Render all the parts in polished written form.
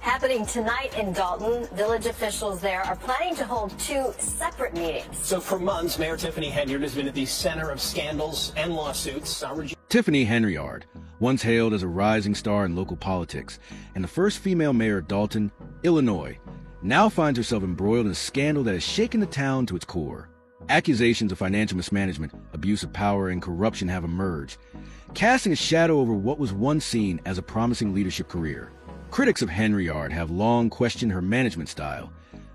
Happening tonight in Dalton, village officials there are planning to hold two separate meetings. So for months, Mayor Tiffany Henyard has been at the center of scandals and lawsuits. Tiffany Henyard, once hailed as a rising star in local politics and the first female mayor of Dalton, Illinois, now finds herself embroiled in a scandal that has shaken the town to its core. Accusations of financial mismanagement, abuse of power, and corruption have emerged, casting a shadow over what was once seen as a promising leadership career. Critics of Henyard have long questioned her management style,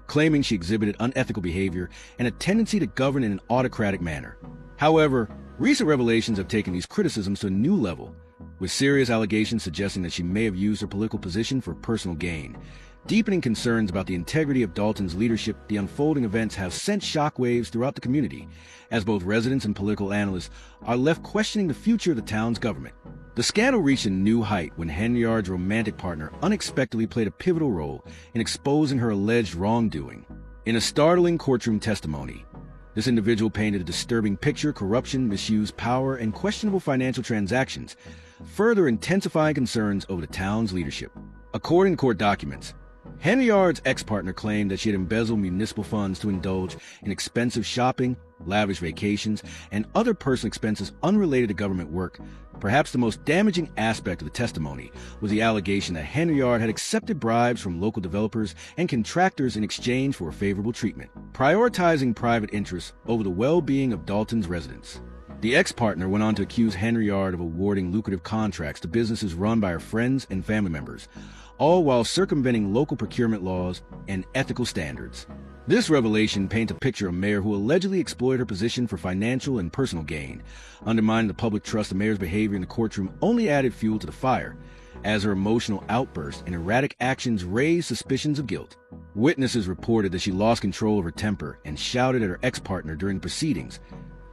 claiming she exhibited unethical behavior and a tendency to govern in an autocratic manner. However, recent revelations have taken these criticisms to a new level, with serious allegations suggesting that she may have used her political position for personal gain. Deepening concerns about the integrity of Dalton's leadership, the unfolding events have sent shockwaves throughout the community, as both residents and political analysts are left questioning the future of the town's government. The scandal reached a new height when Henyard's romantic partner unexpectedly played a pivotal role in exposing her alleged wrongdoing. In a startling courtroom testimony, this individual painted a disturbing picture: corruption, misused power, and questionable financial transactions, further intensifying concerns over the town's leadership. According to court documents, Henyard's ex-partner claimed that she had embezzled municipal funds to indulge in expensive shopping, lavish vacations, and other personal expenses unrelated to government work. Perhaps the most damaging aspect of the testimony was the allegation that Henyard had accepted bribes from local developers and contractors in exchange for favorable treatment, prioritizing private interests over the well-being of Dalton's residents. The ex-partner went on to accuse Henyard of awarding lucrative contracts to businesses run by her friends and family members, all while circumventing local procurement laws and ethical standards. This revelation paints a picture of a mayor who allegedly exploited her position for financial and personal gain. Undermining the public trust, the mayor's behavior in the courtroom only added fuel to the fire, as her emotional outbursts and erratic actions raised suspicions of guilt. Witnesses reported that she lost control of her temper and shouted at her ex-partner during the proceedings,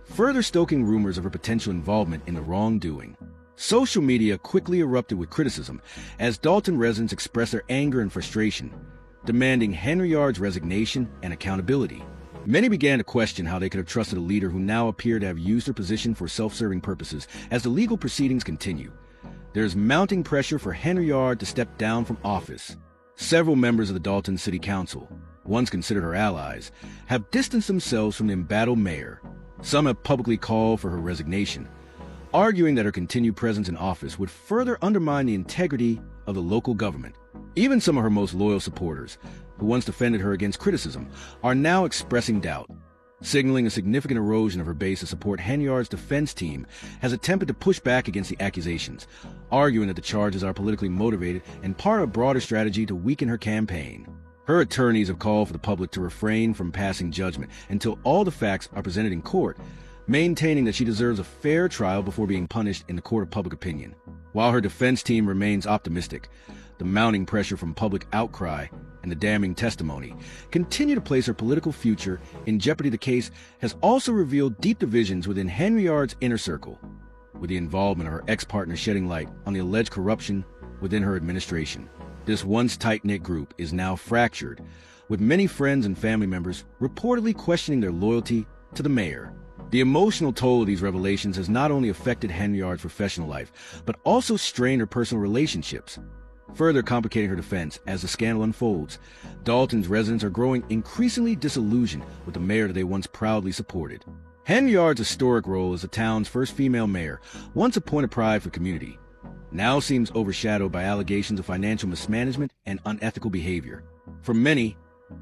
further stoking rumors of her potential involvement in the wrongdoing. Social media quickly erupted with criticism as Dalton residents expressed their anger and frustration, demanding Henyard's resignation and accountability. Many began to question how they could have trusted a leader who now appeared to have used her position for self-serving purposes. As the legal proceedings continue, there is mounting pressure for Henyard to step down from office. Several members of the Dalton City Council, once considered her allies, have distanced themselves from the embattled mayor. Some have publicly called for her resignation, arguing that her continued presence in office would further undermine the integrity of the local government. Even some of her most loyal supporters, who once defended her against criticism, are now expressing doubt, signaling a significant erosion of her base to support. Henyard's defense team has attempted to push back against the accusations, arguing that the charges are politically motivated and part of a broader strategy to weaken her campaign. Her attorneys have called for the public to refrain from passing judgment until all the facts are presented in court, maintaining that she deserves a fair trial before being punished in the court of public opinion. While her defense team remains optimistic, the mounting pressure from public outcry and the damning testimony continue to place her political future in jeopardy. The case has also revealed deep divisions within Henyard's inner circle, with the involvement of her ex-partner shedding light on the alleged corruption within her administration. This once tight-knit group is now fractured, with many friends and family members reportedly questioning their loyalty to the mayor. The emotional toll of these revelations has not only affected Henyard's professional life, but also strained her personal relationships, further complicating her defense. As the scandal unfolds, Dalton's residents are growing increasingly disillusioned with the mayor that they once proudly supported. Henyard's historic role as the town's first female mayor, once a point of pride for the community, now seems overshadowed by allegations of financial mismanagement and unethical behavior. For many,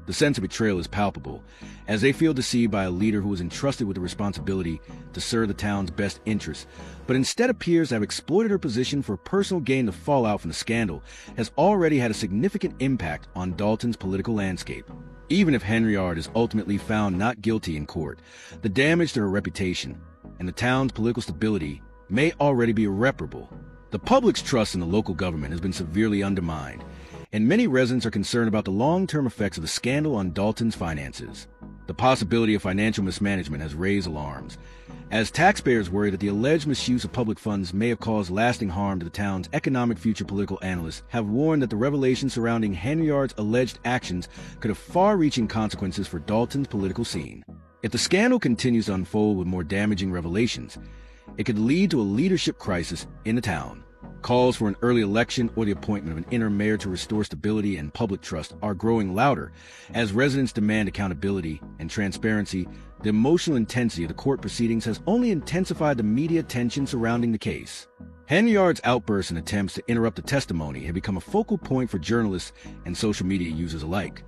the sense of betrayal is palpable, as they feel deceived by a leader who was entrusted with the responsibility to serve the town's best interests, but instead appears to have exploited her position for personal gain. The fallout from the scandal has already had a significant impact on Dalton's political landscape. Even if Henyard is ultimately found not guilty in court, the damage to her reputation and the town's political stability may already be irreparable. The public's trust in the local government has been severely undermined, and many residents are concerned about the long-term effects of the scandal on Dalton's finances. The possibility of financial mismanagement has raised alarms, as taxpayers worry that the alleged misuse of public funds may have caused lasting harm to the town's economic future. Political analysts have warned that the revelations surrounding Henyard's alleged actions could have far-reaching consequences for Dalton's political scene. If the scandal continues to unfold with more damaging revelations, it could lead to a leadership crisis in the town. Calls for an early election or the appointment of an interim mayor to restore stability and public trust are growing louder as residents demand accountability and transparency. The emotional intensity of the court proceedings has only intensified the media tension surrounding the case. Henyard's outbursts and attempts to interrupt the testimony have become a focal point for journalists and social media users alike,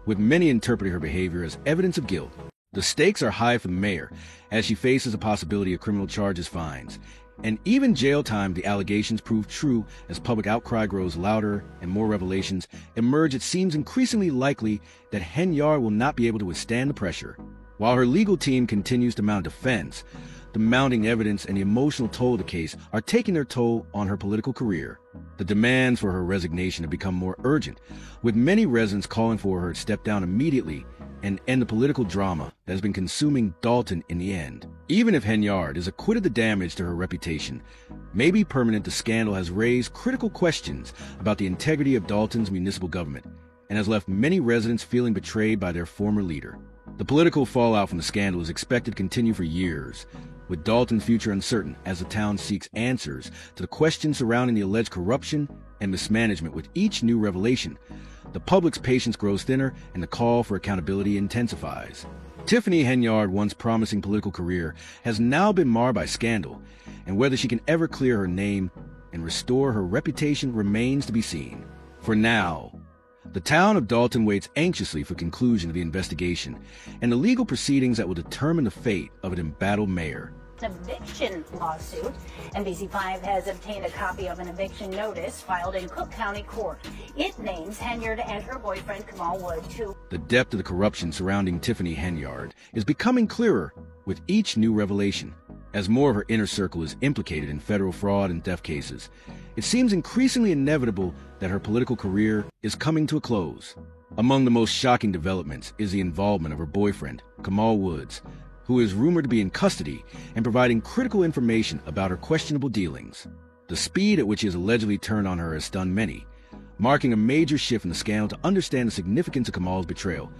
with many interpreting her behavior as evidence of guilt. The stakes are high for the mayor as she faces a possibility of criminal charges, fines, and even jail time. The allegations prove true as public outcry grows louder and more revelations emerge. It seems increasingly likely that Henyard will not be able to withstand the pressure. While her legal team continues to mount defense, the mounting evidence and the emotional toll of the case are taking their toll on her political career. The demands for her resignation have become more urgent, with many residents calling for her to step down immediately and end the political drama that has been consuming Dalton in the end. Even if Henyard is acquitted, the damage to her reputation may be permanent. The scandal has raised critical questions about the integrity of Dalton's municipal government and has left many residents feeling betrayed by their former leader. The political fallout from the scandal is expected to continue for years, with Dalton's future uncertain as the town seeks answers to the questions surrounding the alleged corruption and mismanagement. With each new revelation, the public's patience grows thinner and the call for accountability intensifies. Tiffany Henyard's once promising political career has now been marred by scandal, and whether she can ever clear her name and restore her reputation remains to be seen. For now, the town of Dalton waits anxiously for conclusion of the investigation and the legal proceedings that will determine the fate of an embattled mayor. Eviction lawsuit. NBC5 has obtained a copy of an eviction notice filed in Cook County Court. It names Henyard and her boyfriend Kamal Wood too. The depth of the corruption surrounding Tiffany Henyard is becoming clearer with each new revelation. As more of her inner circle is implicated in federal fraud and theft cases, it seems increasingly inevitable that her political career is coming to a close. Among the most shocking developments is the involvement of her boyfriend, Kamal Woods, who is rumored to be in custody and providing critical information about her questionable dealings. The speed at which he has allegedly turned on her has stunned many, marking a major shift in the scandal. To understand the significance of Kamal's betrayal,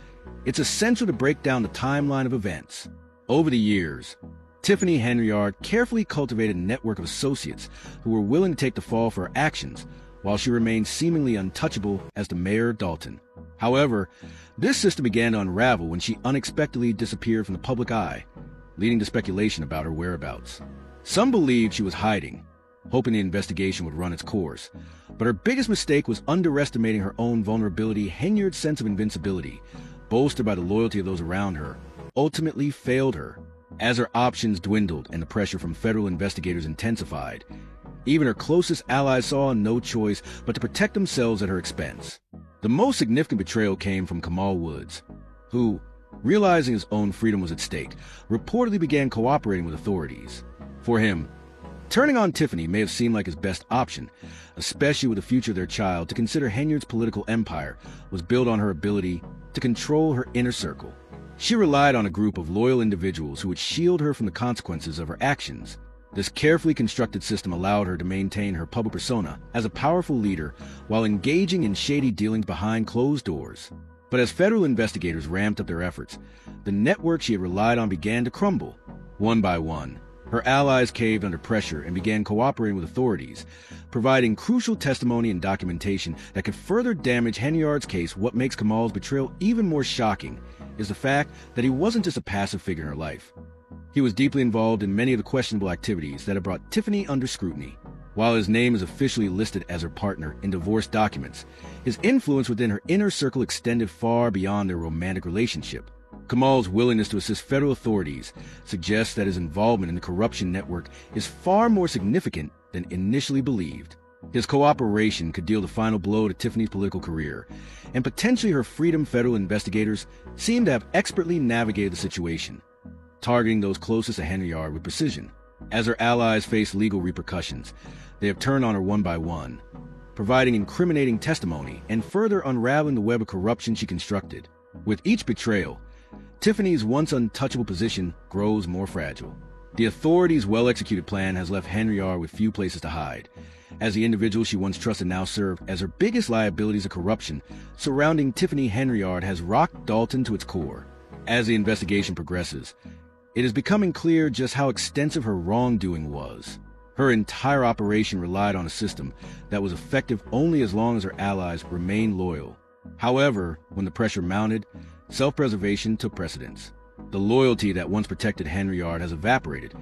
it's essential to break down the timeline of events. Over the years, Tiffany Henyard carefully cultivated a network of associates who were willing to take the fall for her actions, while she remained seemingly untouchable as the mayor of Dalton. However, this system began to unravel when she unexpectedly disappeared from the public eye, leading to speculation about her whereabouts. Some believed she was hiding, hoping the investigation would run its course, but her biggest mistake was underestimating her own vulnerability. Henyard's sense of invincibility, bolstered by the loyalty of those around her, ultimately failed her. As her options dwindled and the pressure from federal investigators intensified, even her closest allies saw no choice but to protect themselves at her expense. The most significant betrayal came from Kamal Woods, who, realizing his own freedom was at stake, reportedly began cooperating with authorities. For him, turning on Tiffany may have seemed like his best option, especially with the future of their child. To consider Henyard's political empire was built on her ability to control her inner circle. She relied on a group of loyal individuals who would shield her from the consequences of her actions. This carefully constructed system allowed her to maintain her public persona as a powerful leader while engaging in shady dealings behind closed doors. But as federal investigators ramped up their efforts, the network she had relied on began to crumble. One by one, her allies caved under pressure and began cooperating with authorities, providing crucial testimony and documentation that could further damage Henyard's case. What makes Kamal's betrayal even more shocking is the fact that he wasn't just a passive figure in her life. He was deeply involved in many of the questionable activities that have brought Tiffany under scrutiny. While his name is officially listed as her partner in divorce documents, his influence within her inner circle extended far beyond their romantic relationship. Kamal's willingness to assist federal authorities suggests that his involvement in the corruption network is far more significant than initially believed. His cooperation could deal the final blow to Tiffany's political career, and potentially her freedom. Federal investigators seem to have expertly navigated the situation, targeting those closest to Henyard with precision. As her allies face legal repercussions, they have turned on her one by one, providing incriminating testimony and further unraveling the web of corruption she constructed. With each betrayal, Tiffany's once untouchable position grows more fragile. The authorities' well-executed plan has left Henyard with few places to hide, as the individual she once trusted now served as her biggest liabilities of corruption surrounding Tiffany Henyard has rocked Dalton to its core. As the investigation progresses, it is becoming clear just how extensive her wrongdoing was. Her entire operation relied on a system that was effective only as long as her allies remained loyal. However, when the pressure mounted, self-preservation took precedence. The loyalty that once protected Henry Yard has evaporated,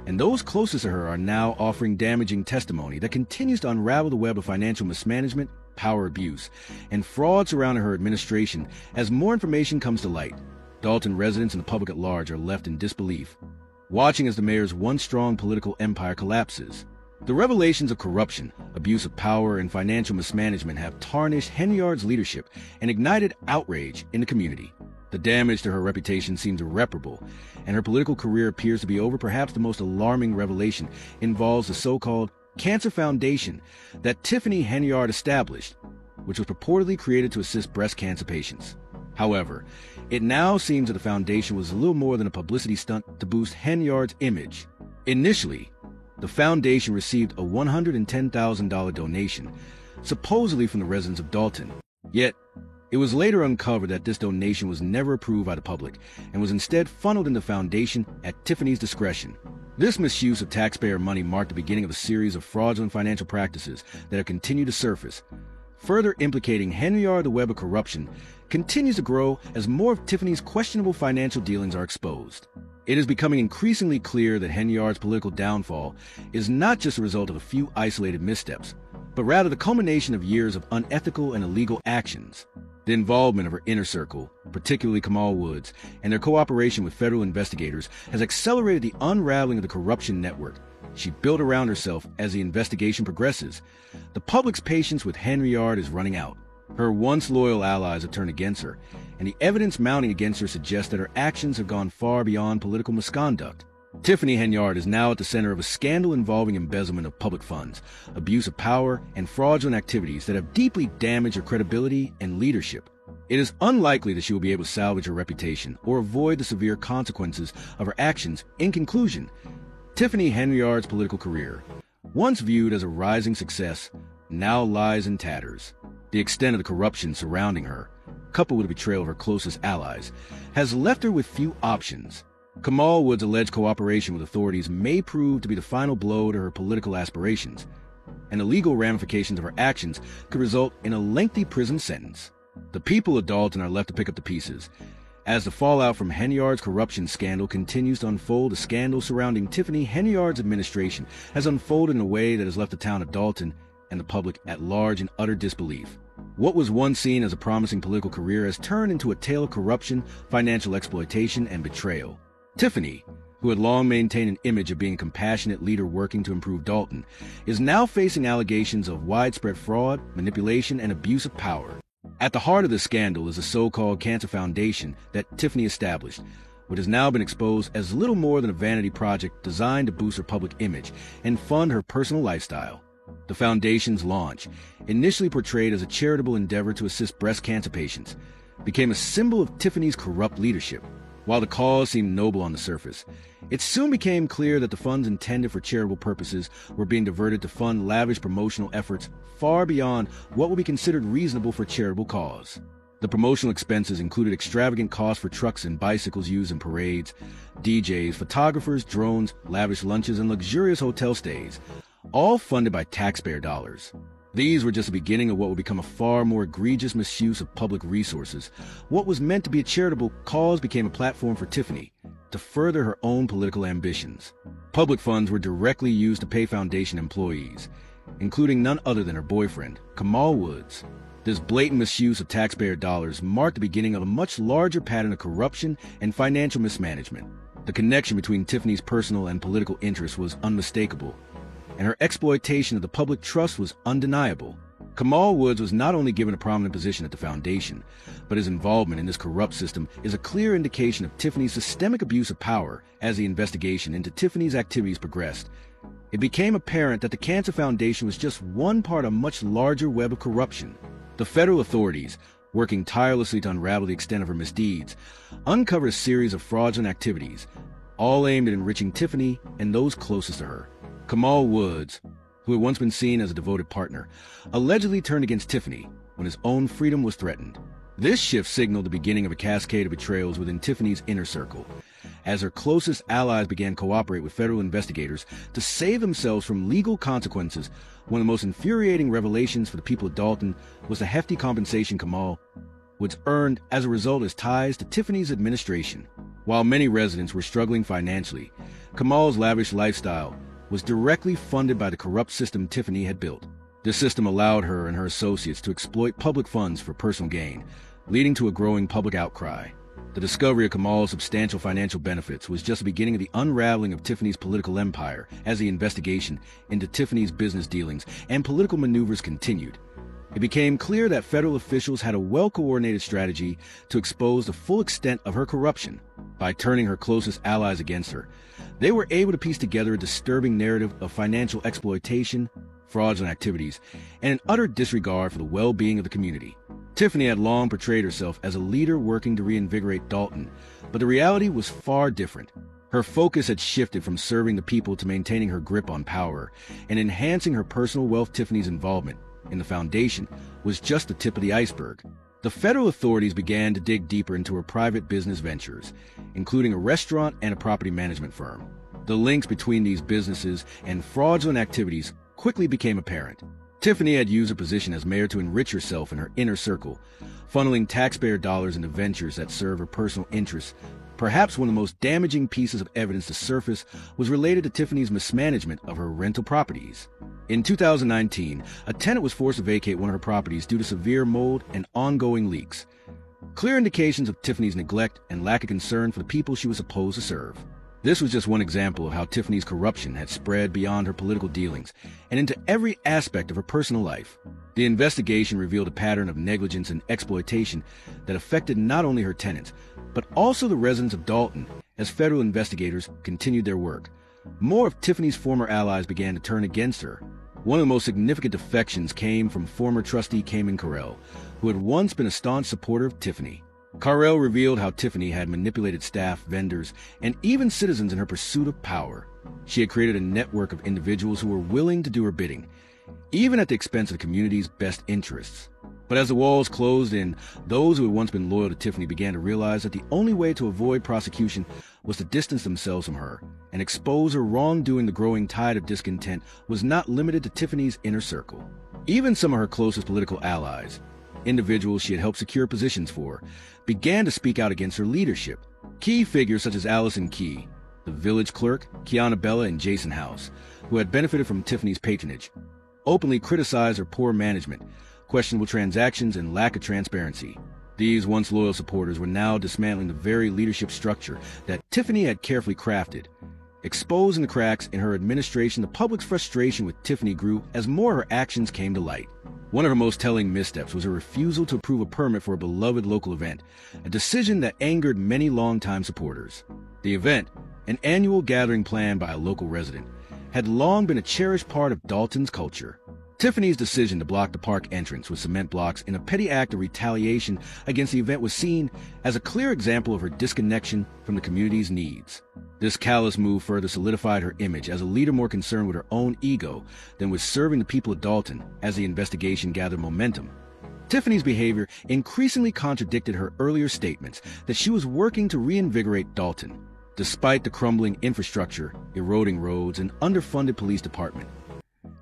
and those closest to her are now offering damaging testimony that continues to unravel the web of financial mismanagement, power abuse, and fraud surrounding her administration. As more information comes to light, Dalton residents and the public at large are left in disbelief, watching as the mayor's once strong political empire collapses. The revelations of corruption, abuse of power, and financial mismanagement have tarnished Henry Yard's leadership and ignited outrage in the community. The damage to her reputation seems irreparable, and her political career appears to be over. Perhaps the most alarming revelation involves the so-called Cancer Foundation that Tiffany Henyard established, which was purportedly created to assist breast cancer patients. However, it now seems that the foundation was a little more than a publicity stunt to boost Henyard's image. Initially, the foundation received a $110,000 donation, supposedly from the residents of Dalton. Yet, it was later uncovered that this donation was never approved by the public and was instead funneled into the foundation at Tiffany's discretion. This misuse of taxpayer money marked the beginning of a series of fraudulent financial practices that have continued to surface. Further implicating Henry Yard, the web of corruption continues to grow as more of Tiffany's questionable financial dealings are exposed. It is becoming increasingly clear that Henry Yard's political downfall is not just a result of a few isolated missteps, but rather the culmination of years of unethical and illegal actions. The involvement of her inner circle, particularly Kamal Woods, and their cooperation with federal investigators has accelerated the unraveling of the corruption network she built around herself as the investigation progresses. The public's patience with Henry Yard is running out. Her once loyal allies have turned against her, and the evidence mounting against her suggests that her actions have gone far beyond political misconduct. Tiffany Henyard is now at the center of a scandal involving embezzlement of public funds, abuse of power, and fraudulent activities that have deeply damaged her credibility and leadership. It is unlikely that she will be able to salvage her reputation or avoid the severe consequences of her actions. In conclusion, Tiffany Henyard's political career, once viewed as a rising success, now lies in tatters. The extent of the corruption surrounding her, coupled with the betrayal of her closest allies, has left her with few options. Kamal Woods' alleged cooperation with authorities may prove to be the final blow to her political aspirations, and the legal ramifications of her actions could result in a lengthy prison sentence. The people of Dalton are left to pick up the pieces. As the fallout from Henyard's corruption scandal continues to unfold, the scandal surrounding Tiffany Henyard's administration has unfolded in a way that has left the town of Dalton and the public at large in utter disbelief. What was once seen as a promising political career has turned into a tale of corruption, financial exploitation, and betrayal. Tiffany, who had long maintained an image of being a compassionate leader working to improve Dalton, is now facing allegations of widespread fraud, manipulation, and abuse of power. At the heart of the scandal is the so-called Cancer Foundation that Tiffany established, which has now been exposed as little more than a vanity project designed to boost her public image and fund her personal lifestyle. The foundation's launch, initially portrayed as a charitable endeavor to assist breast cancer patients, became a symbol of Tiffany's corrupt leadership. While the cause seemed noble on the surface, it soon became clear that the funds intended for charitable purposes were being diverted to fund lavish promotional efforts far beyond what would be considered reasonable for a charitable cause. The promotional expenses included extravagant costs for trucks and bicycles used in parades, DJs, photographers, drones, lavish lunches, and luxurious hotel stays, all funded by taxpayer dollars. These were just the beginning of what would become a far more egregious misuse of public resources. What was meant to be a charitable cause became a platform for Tiffany to further her own political ambitions. Public funds were directly used to pay foundation employees, including none other than her boyfriend, Kamal Woods. This blatant misuse of taxpayer dollars marked the beginning of a much larger pattern of corruption and financial mismanagement. The connection between Tiffany's personal and political interests was unmistakable, and her exploitation of the public trust was undeniable. Kamal Woods was not only given a prominent position at the foundation, but his involvement in this corrupt system is a clear indication of Tiffany's systemic abuse of power. As the investigation into Tiffany's activities progressed, it became apparent that the Cancer Foundation was just one part of a much larger web of corruption. The federal authorities, working tirelessly to unravel the extent of her misdeeds, uncovered a series of fraudulent activities, all aimed at enriching Tiffany and those closest to her. Kamal Woods, who had once been seen as a devoted partner, allegedly turned against Tiffany when his own freedom was threatened. This shift signaled the beginning of a cascade of betrayals within Tiffany's inner circle. as her closest allies began to cooperate with federal investigators to save themselves from legal consequences. One of the most infuriating revelations for the people of Dalton was the hefty compensation Kamal was earned as a result of his ties to Tiffany's administration. While many residents were struggling financially, Kamal's lavish lifestyle was directly funded by the corrupt system Tiffany had built. This system allowed her and her associates to exploit public funds for personal gain, leading to a growing public outcry. The discovery of Kamal's substantial financial benefits was just the beginning of the unraveling of Tiffany's political empire as the investigation into Tiffany's business dealings and political maneuvers continued. It became clear that federal officials had a well-coordinated strategy to expose the full extent of her corruption. By turning her closest allies against her, they were able to piece together a disturbing narrative of financial exploitation, fraudulent activities, and an utter disregard for the well-being of the community. Tiffany had long portrayed herself as a leader working to reinvigorate Dalton, but the reality was far different. Her focus had shifted from serving the people to maintaining her grip on power and enhancing her personal wealth. Tiffany's involvement in the foundation was just the tip of the iceberg. The federal authorities began to dig deeper into her private business ventures, including a restaurant and a property management firm. The links between these businesses and fraudulent activities quickly became apparent. Tiffany had used her position as mayor to enrich herself and her inner circle, funneling taxpayer dollars into ventures that serve her personal interests. Perhaps one of the most damaging pieces of evidence to surface was related to Tiffany's mismanagement of her rental properties. In 2019, a tenant was forced to vacate one of her properties due to severe mold and ongoing leaks. Clear indications of Tiffany's neglect and lack of concern for the people she was supposed to serve. This was just one example of how Tiffany's corruption had spread beyond her political dealings and into every aspect of her personal life. The investigation revealed a pattern of negligence and exploitation that affected not only her tenants, but also the residents of Dalton as federal investigators continued their work. More of Tiffany's former allies began to turn against her. One of the most significant defections came from former trustee Cayman Carell, who had once been a staunch supporter of Tiffany. Carell revealed how Tiffany had manipulated staff, vendors, and even citizens in her pursuit of power. She had created a network of individuals who were willing to do her bidding, even at the expense of the community's best interests. But as the walls closed in, those who had once been loyal to Tiffany began to realize that the only way to avoid prosecution was to distance themselves from her and expose her wrongdoing. The growing tide of discontent was not limited to Tiffany's inner circle. Even some of her closest political allies, individuals she had helped secure positions for, began to speak out against her leadership. Key figures such as Allison Key, the village clerk, Kiana Bella, and Jason House, who had benefited from Tiffany's patronage, openly criticized her poor management, questionable transactions, and lack of transparency. These once loyal supporters were now dismantling the very leadership structure that Tiffany had carefully crafted. Exposing the cracks in her administration, the public's frustration with Tiffany grew as more of her actions came to light. One of her most telling missteps was her refusal to approve a permit for a beloved local event, a decision that angered many longtime supporters. The event, an annual gathering planned by a local resident, had long been a cherished part of Dalton's culture. Tiffany's decision to block the park entrance with cement blocks in a petty act of retaliation against the event was seen as a clear example of her disconnection from the community's needs. This callous move further solidified her image as a leader more concerned with her own ego than with serving the people of Dalton as the investigation gathered momentum. Tiffany's behavior increasingly contradicted her earlier statements that she was working to reinvigorate Dalton, despite the crumbling infrastructure, eroding roads, and underfunded police department.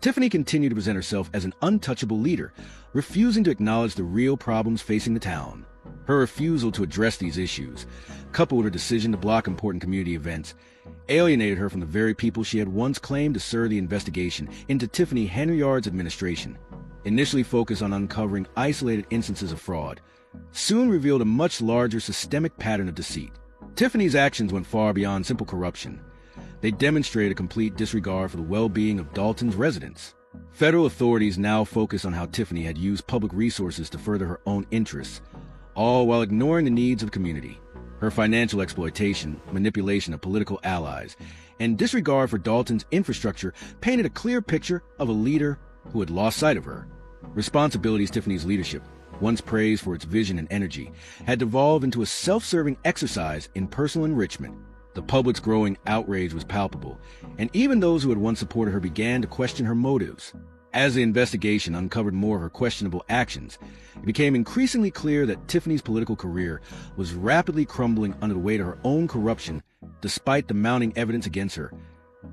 Tiffany continued to present herself as an untouchable leader, refusing to acknowledge the real problems facing the town. Her refusal to address these issues, coupled with her decision to block important community events, alienated her from the very people she had once claimed to serve the investigation into Tiffany Henyard's administration. Initially focused on uncovering isolated instances of fraud, soon revealed a much larger systemic pattern of deceit. Tiffany's actions went far beyond simple corruption. They demonstrated a complete disregard for the well-being of Dalton's residents. Federal authorities now focused on how Tiffany had used public resources to further her own interests, all while ignoring the needs of the community. Her financial exploitation, manipulation of political allies, and disregard for Dalton's infrastructure painted a clear picture of a leader who had lost sight of her. Responsibilities. Tiffany's leadership, once praised for its vision and energy, had devolved into a self-serving exercise in personal enrichment. The public's growing outrage was palpable, and even those who had once supported her began to question her motives. As the investigation uncovered more of her questionable actions, it became increasingly clear that Tiffany's political career was rapidly crumbling under the weight of her own corruption, despite the mounting evidence against her.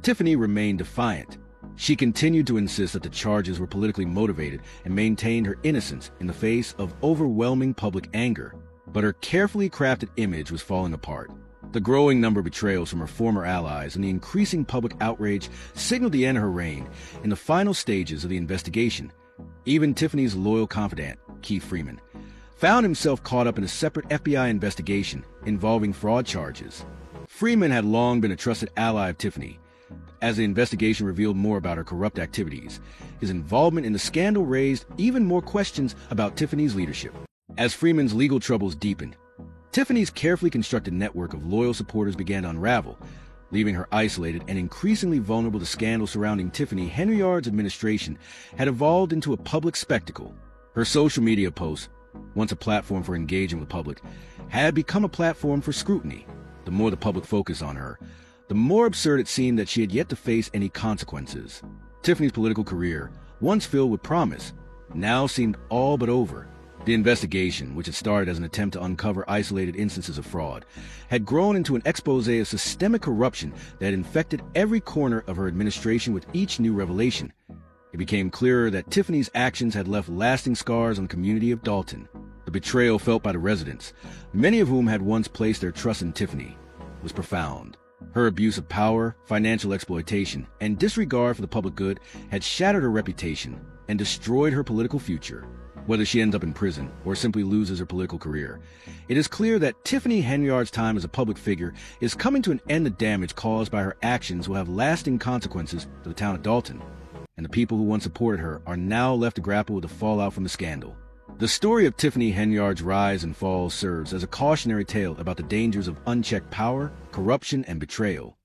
Tiffany remained defiant. She continued to insist that the charges were politically motivated and maintained her innocence in the face of overwhelming public anger. But her carefully crafted image was falling apart. The growing number of betrayals from her former allies and the increasing public outrage signaled the end of her reign. In the final stages of the investigation, even Tiffany's loyal confidant, Keith Freeman, found himself caught up in a separate FBI investigation involving fraud charges. Freeman had long been a trusted ally of Tiffany. As the investigation revealed more about her corrupt activities, his involvement in the scandal raised even more questions about Tiffany's leadership. As Freeman's legal troubles deepened, Tiffany's carefully constructed network of loyal supporters began to unravel, leaving her isolated and increasingly vulnerable to scandals surrounding Tiffany. Henyard's administration had evolved into a public spectacle. Her social media posts, once a platform for engaging with the public, had become a platform for scrutiny. The more the public focused on her, the more absurd it seemed that she had yet to face any consequences. Tiffany's political career, once filled with promise, now seemed all but over. The investigation, which had started as an attempt to uncover isolated instances of fraud, had grown into an expose of systemic corruption that infected every corner of her administration. With each new revelation, it became clearer that Tiffany's actions had left lasting scars on the community of Dalton. The betrayal felt by the residents, many of whom had once placed their trust in Tiffany, was profound. Her abuse of power, financial exploitation, and disregard for the public good had shattered her reputation and destroyed her political future. Whether she ends up in prison or simply loses her political career, it is clear that Tiffany Henyard's time as a public figure is coming to an end. The damage caused by her actions will have lasting consequences to the town of Dalton, and the people who once supported her are now left to grapple with the fallout from the scandal. The story of Tiffany Henyard's rise and fall serves as a cautionary tale about the dangers of unchecked power, corruption, and betrayal.